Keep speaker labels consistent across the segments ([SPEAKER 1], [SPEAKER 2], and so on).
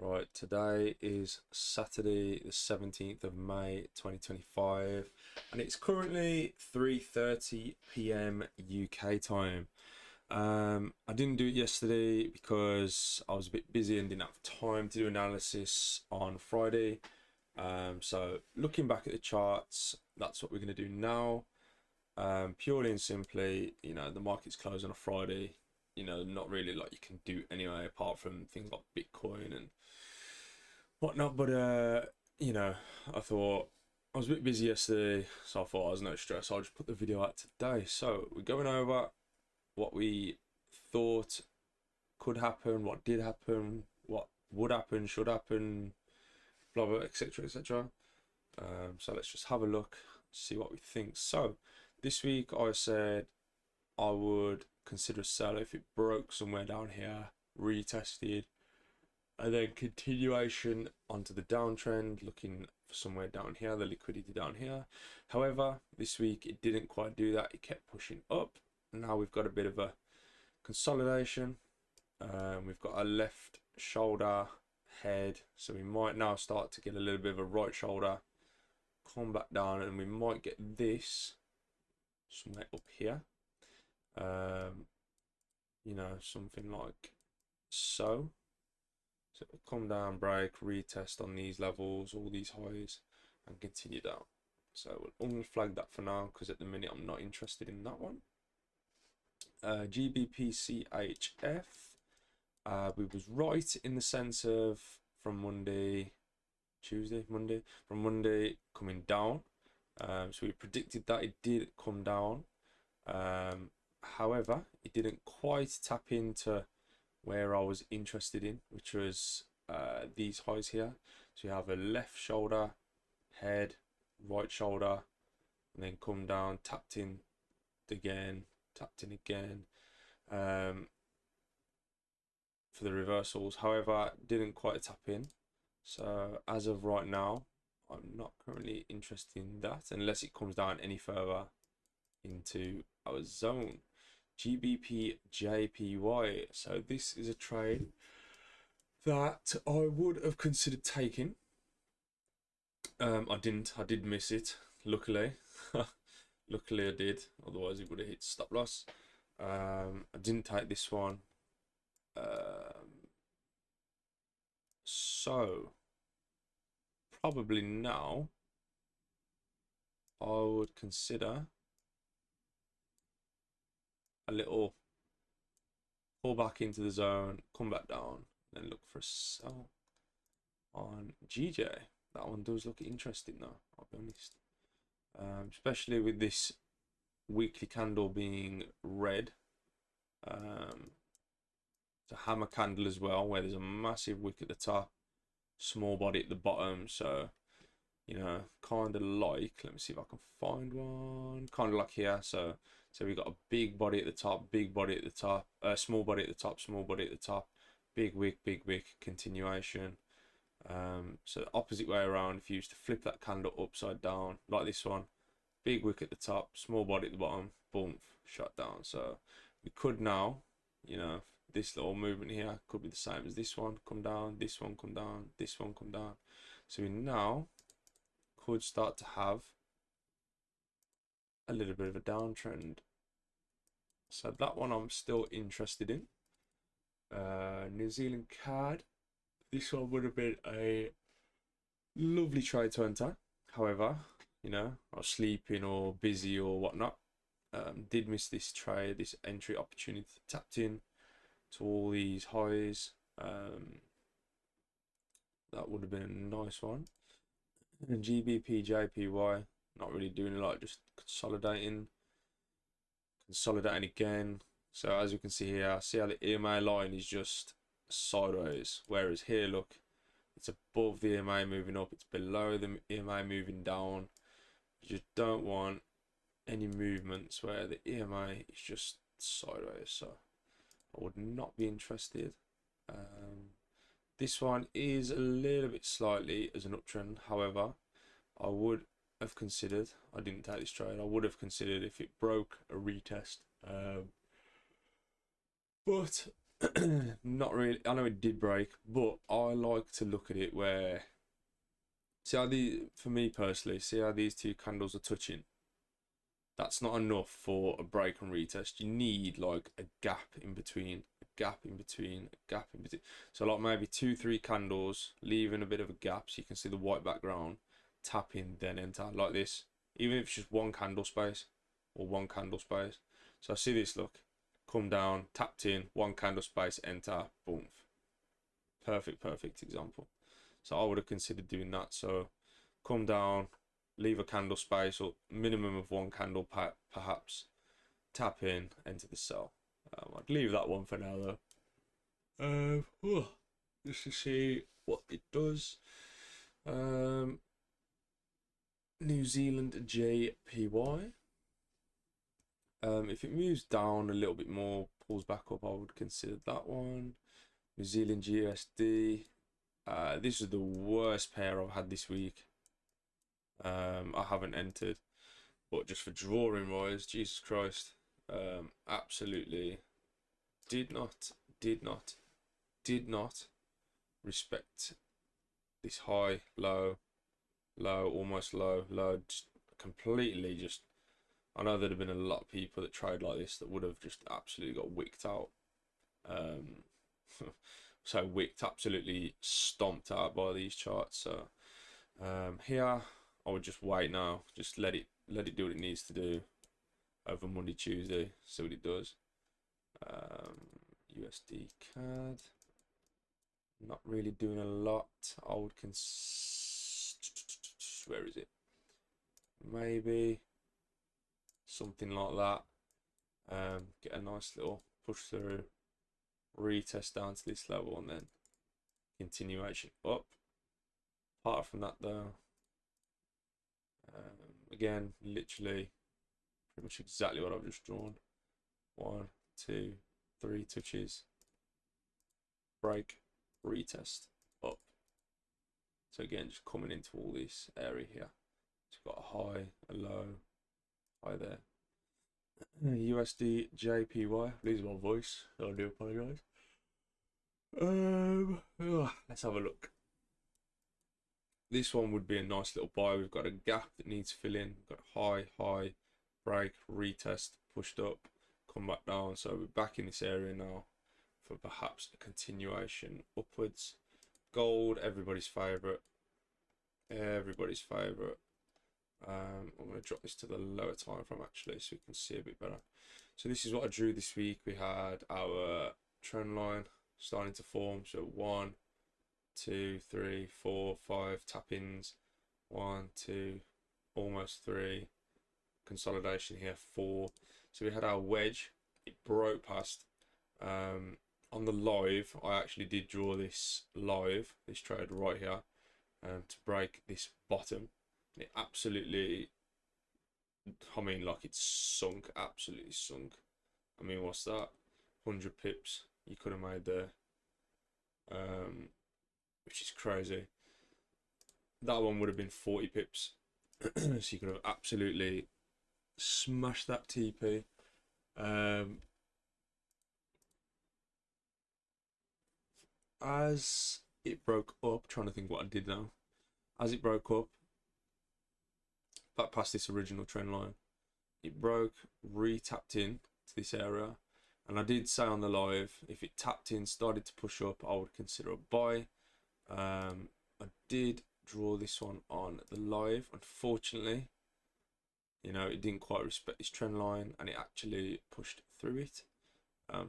[SPEAKER 1] Right, today is Saturday, the 17th of May 2025, and it's currently 3:30 p.m. UK time. I didn't do it yesterday because I was a bit busy and didn't have time to do analysis on Friday. So looking back at the charts, that's what we're going to do now. Purely and simply, the market's closed on a Friday. Not really like you can do anyway, apart from things like Bitcoin and whatnot. But I thought I was a bit busy yesterday, so I thought I was no stress. I'll just put the video out today. So we're going over what we thought could happen, what did happen, what would happen, should happen, blah blah, etc. etc. So let's just have a look, see what we think. So this week I said I would consider a sell if it broke somewhere down here, retested, and then continuation onto the downtrend, looking for somewhere down here, the liquidity down here. However, this week it didn't quite do that. It kept pushing up. Now we've got a bit of a consolidation. We've got a left shoulder head, so we might now start to get a little bit of a right shoulder, come back down, and we might get this somewhere up here. Something like so. So it'll come down, break, retest on these levels, all these highs, and continue down. So we'll unflag that for now because at the minute I'm not interested in that one. GBP we was right in the sense of from Monday coming down. So we predicted that it did come down. However, it didn't quite tap into where I was interested in, which was these highs here. So you have a left shoulder, head, right shoulder, and then come down, tapped in again, for the reversals. However, didn't quite tap in. So as of right now, I'm not currently interested in that unless it comes down any further into our zone. GBP JPY. So this is a trade that I would have considered taking. I didn't. I did miss it. Luckily, luckily I did. Otherwise, it would have hit stop loss. I didn't take this one. So probably now I would consider a little pull back into the zone, come back down, then look for a sell on GJ. That one does look interesting though, I'll be honest. Especially with this weekly candle being red. It's a hammer candle as well, where there's a massive wick at the top, small body at the bottom. So kind of like, let me see if I can find one, kind of like here. So we've got a big body at the top, big body at the top, small body at the top, small body at the top, big wick, continuation. So the opposite way around, if you used to flip that candle upside down like this one, big wick at the top, small body at the bottom, boom, shut down. So we could now, this little movement here could be the same as this one, come down, this one come down, this one come down. So we now could start to have a little bit of a downtrend. So that one I'm still interested in. New Zealand CAD. This one would have been a lovely trade to enter. However, I was sleeping or busy or whatnot. Did miss this trade, this entry opportunity. Tapped in to all these highs. That would have been a nice one. And GBP JPY, not really doing a lot, just consolidating again. So as you can see here, see how the EMA line is just sideways, whereas here, look, it's above the EMA moving up, it's below the EMA moving down. You just don't want any movements where the EMA is just sideways, so I would not be interested. This one is a little bit slightly as an uptrend. However, I would have considered, I didn't take this trade, I would have considered if it broke a retest. But Not really. I know it did break, but I like to look at it where, see how for me personally, see how these two candles are touching. That's not enough for a break and retest. You need like a gap in between, a gap in between, a gap in between. So like maybe 2, 3 candles, leaving a bit of a gap so you can see the white background. Tap in, then enter like this. Even if it's just one candle space or one candle space. So I see this, look, come down, tapped in, one candle space, enter, boom. Perfect example. So I would have considered doing that. So come down, leave a candle space or minimum of one candle perhaps, tap in, enter the sell. I'd leave that one for now though. Just to see what it does. New Zealand JPY. If it moves down a little bit more, pulls back up, I would consider that one. New Zealand GSD. This is the worst pair I've had this week. I haven't entered, but just for drawing wise, Jesus Christ, absolutely did not respect this high, low, almost low, just completely just. I know there'd have been a lot of people that tried like this that would have just absolutely got wicked out. So wicked, absolutely stomped out by these charts. So here I would just wait now, just let it do what it needs to do over Monday, Tuesday, see what it does. USD CAD, not really doing a lot. I would where is it? Maybe something like that. Get a nice little push through, retest down to this level, and then continuation up. Apart from that though, again, literally pretty much exactly what I've just drawn. 1, 2, 3 touches, break, retest, up. So again, just coming into all this area here. So you've got a high, a low, high there. USD JPY, please my voice, I do apologise. Let's have a look. This one would be a nice little buy. We've got a gap that needs filling. We've got high, break, retest, pushed up, come back down. So we're back in this area now for perhaps a continuation upwards. Gold, everybody's favourite. I'm going to drop this to the lower time frame actually so we can see a bit better. So this is what I drew this week. We had our trend line starting to form. So 1, 2, 3, 4, 5 tap-ins. 1, 2, almost 3. Consolidation here, 4. So we had our wedge. It broke past. On the live, I actually did draw this live, this trade right here, to break this bottom. And it absolutely, I mean, like it's sunk, absolutely sunk. I mean, what's that? 100 pips you could have made there, which is crazy. That one would have been 40 pips. So you could have absolutely smashed that TP. As it broke up, trying to think what I did now. As it broke up, back past this original trend line, it broke, re-tapped in to this area, and I did say on the live, if it tapped in, started to push up, I would consider a buy. I did draw this one on the live. Unfortunately, you know, it didn't quite respect this trend line, and it actually pushed through it.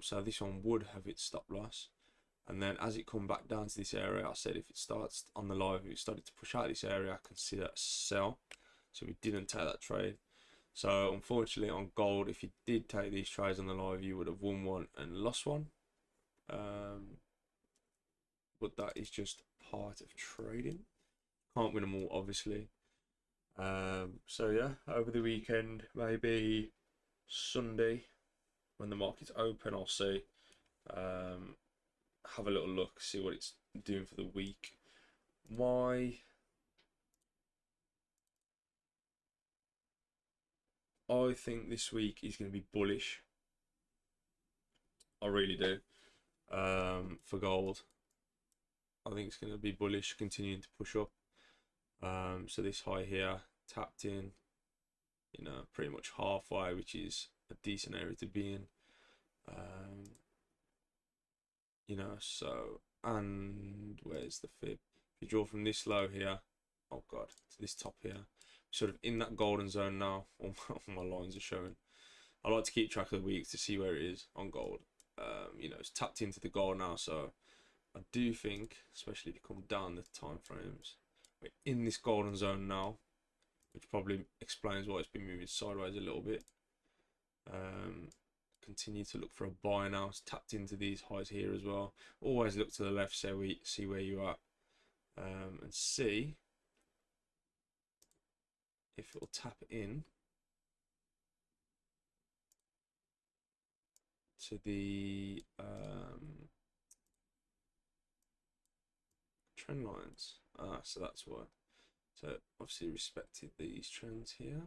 [SPEAKER 1] So this one would have its stop loss. And then as it come back down to this area, I said if it starts on the live, if it started to push out this area, I consider a sell. So we didn't take that trade. So unfortunately on gold, if you did take these trades on the live, you would have won one and lost one. But that is just part of trading. Can't win them all, obviously. So yeah, over the weekend, maybe Sunday, when the market's open, I'll see. Have a little look, see what it's doing for the week. I think this week is going to be bullish. I really do. for gold. I think it's going to be bullish, continuing to push up. So this high here tapped in, you know, pretty much halfway, which is a decent area to be in. You know, so, and where's the fib? If you draw from this low here, oh god, to this top here, sort of in that golden zone now. All my lines are showing. I like to keep track of the weeks to see where it is on gold. You know, it's tapped into the gold now, so I do think, especially if you come down the time frames, we're in this golden zone now, which probably explains why it's been moving sideways a little bit. Continue to look for a buy now. It's tapped into these highs here as well. Always look to the left, so we see where you are, and see if it'll tap in to the trend lines. So that's why. So obviously respected these trends here.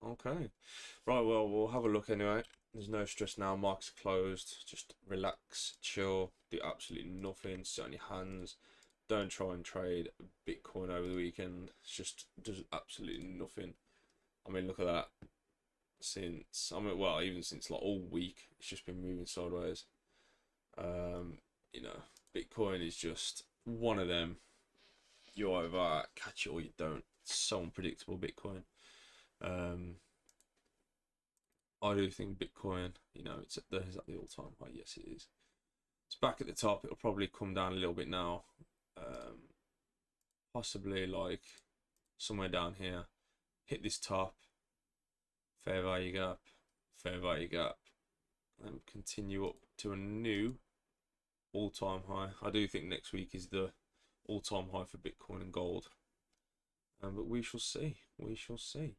[SPEAKER 1] Okay, right, well, we'll have a look anyway. There's no stress now, markets are closed. Just relax, chill, do absolutely nothing, sit on your hands. Don't try and trade Bitcoin over the weekend. It's just does absolutely nothing. I mean, look at that. Since, I mean, well, even since like all week, it's just been moving sideways. You know, Bitcoin is just one of them. You either catch it or you don't. It's so unpredictable, Bitcoin. I do think Bitcoin, you know, it's at the all-time high. Yes, it is. It's back at the top. It'll probably come down a little bit now. Possibly like somewhere down here. Hit this top. Fair value gap. Fair value gap. And continue up to a new all-time high. I do think next week is the all-time high for Bitcoin and gold. But we shall see. We shall see.